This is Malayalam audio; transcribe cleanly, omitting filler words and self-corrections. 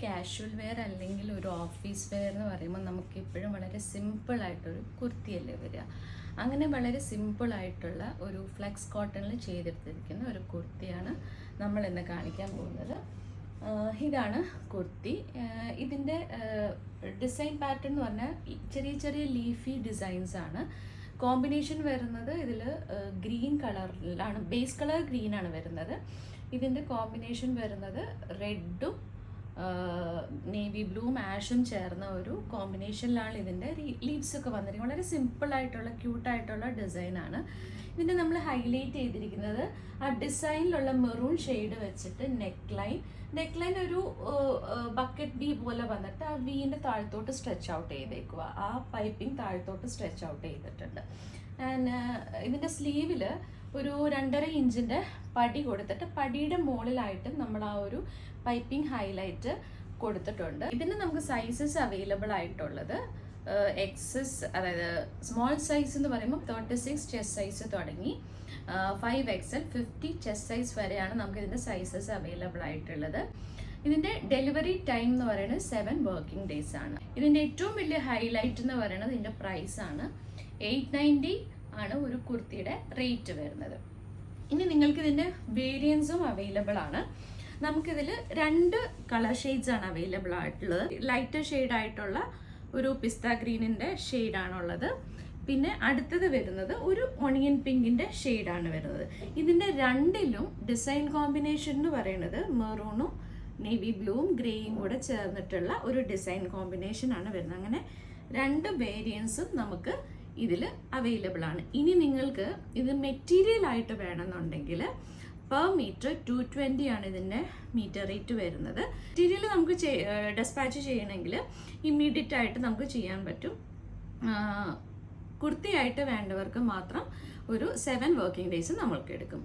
കാഷ്വൽ വെയർ അല്ലെങ്കിൽ ഒരു ഓഫീസ് വെയർ എന്ന് പറയുമ്പോൾ നമുക്ക് എപ്പോഴും വളരെ സിമ്പിളായിട്ടൊരു കുർത്തിയല്ലേ വരിക. അങ്ങനെ വളരെ സിമ്പിളായിട്ടുള്ള ഒരു ഫ്ലെക്സ് കോട്ടണിൽ ചെയ്തെടുത്തിരിക്കുന്ന ഒരു കുർത്തിയാണ് നമ്മൾ ഇന്ന് കാണിക്കാൻ പോകുന്നത്. ഇതാണ് കുർത്തി. ഇതിൻ്റെ ഡിസൈൻ പാറ്റേൺ എന്ന് പറഞ്ഞാൽ ചെറിയ ചെറിയ ലീഫി ഡിസൈൻസ് ആണ്. കോമ്പിനേഷൻ വരുന്നത് ഇതിൽ ഗ്രീൻ കളറിലാണ്, ബേസ് കളർ ഗ്രീനാണ് വരുന്നത്. ഇതിൻ്റെ കോമ്പിനേഷൻ വരുന്നത് റെഡും നേവി ബ്ലൂവും ആഷും ചേർന്ന ഒരു കോമ്പിനേഷനിലാണ് ഇതിൻ്റെ ലീവ്സ് ഒക്കെ വന്നിരിക്കുന്നത്. വളരെ സിമ്പിളായിട്ടുള്ള ക്യൂട്ടായിട്ടുള്ള ഡിസൈനാണ്. ഇതിൻ്റെ നമ്മൾ ഹൈലൈറ്റ് ചെയ്തിരിക്കുന്നത് ആ ഡിസൈനിലുള്ള മെറൂൺ ഷെയ്ഡ് വെച്ചിട്ട് നെക്ക് ലൈൻ ഒരു ബക്കറ്റ് ബി പോലെ വന്നിട്ട് ആ വീൻ്റെ താഴത്തോട്ട് സ്ട്രെച്ച് ഔട്ട് ചെയ്തേക്കുക. ആ പൈപ്പിംഗ് താഴത്തോട്ട് സ്ട്രെച്ച് ഔട്ട് ചെയ്തിട്ടുണ്ട്. ആൻഡ് ഇതിൻ്റെ സ്ലീവിൽ ഒരു 2.5 ഇഞ്ചിൻ്റെ പടി കൊടുത്തിട്ട് പടിയുടെ മുകളിലായിട്ട് നമ്മൾ ആ ഒരു പൈപ്പിംഗ് ഹൈലൈറ്റ് കൊടുത്തിട്ടുണ്ട്. ഇതിന് നമുക്ക് സൈസസ് അവൈലബിൾ ആയിട്ടുള്ളത് എക്സസ്, അതായത് സ്മോൾ സൈസ് എന്ന് പറയുമ്പോൾ 36 ചെസ്റ്റ് സൈസ് തുടങ്ങി 5XL 50 ചെസ്റ്റ് സൈസ് വരെയാണ് നമുക്ക് ഇതിൻ്റെ സൈസസ് അവൈലബിൾ ആയിട്ടുള്ളത്. ഇതിൻ്റെ ഡെലിവറി ടൈം എന്ന് പറയുന്നത് 7 വർക്കിംഗ് ഡേയ്സ് ആണ്. ഇതിൻ്റെ ഏറ്റവും വലിയ ഹൈലൈറ്റ് എന്ന് പറയുന്നത് ഇതിൻ്റെ പ്രൈസാണ്. 890 ആണ് ഒരു കുർത്തിയുടെ റേറ്റ് വരുന്നത്. ഇനി നിങ്ങൾക്ക് ഇതിൻ്റെ വേരിയൻസും അവൈലബിൾ ആണ്. നമുക്കിതിൽ 2 കളർ ഷെയ്ഡ്സ് ആണ് അവൈലബിൾ ആയിട്ടുള്ളത്. ലൈറ്റർ ഷെയ്ഡായിട്ടുള്ള ഒരു പിസ്ത ഗ്രീനിൻ്റെ ഷെയ്ഡാണുള്ളത്. പിന്നെ അടുത്തത് വരുന്നത് ഒരു ഒണിയൻ പിങ്കിൻ്റെ ഷെയ്ഡാണ് വരുന്നത്. ഇതിൻ്റെ രണ്ടിലും ഡിസൈൻ കോമ്പിനേഷൻ എന്ന് പറയുന്നത് മെറൂണും നേവി ബ്ലൂവും ഗ്രേയും കൂടെ ചേർന്നിട്ടുള്ള ഒരു ഡിസൈൻ കോമ്പിനേഷനാണ് വരുന്നത്. അങ്ങനെ 2 വേരിയൻസും നമുക്ക് ഇതിൽ അവൈലബിൾ ആണ്. ഇനി നിങ്ങൾക്ക് ഇത് മെറ്റീരിയൽ ആയിട്ട് വേണമെന്നുണ്ടെങ്കിൽ പെർ മീറ്റർ 220 ആണ് ഇതിൻ്റെ മീറ്റർ റേറ്റ് വരുന്നത്. മെറ്റീരിയൽ നമുക്ക് ഡെസ്പാച്ച് ചെയ്യണമെങ്കിൽ ഇമ്മീഡിയറ്റ് ആയിട്ട് നമുക്ക് ചെയ്യാൻ പറ്റും. കുർത്തിയായിട്ട് വേണ്ടവർക്ക് മാത്രം ഒരു 7 വർക്കിംഗ് ഡേയ്സ് നമ്മൾക്ക് എടുക്കും.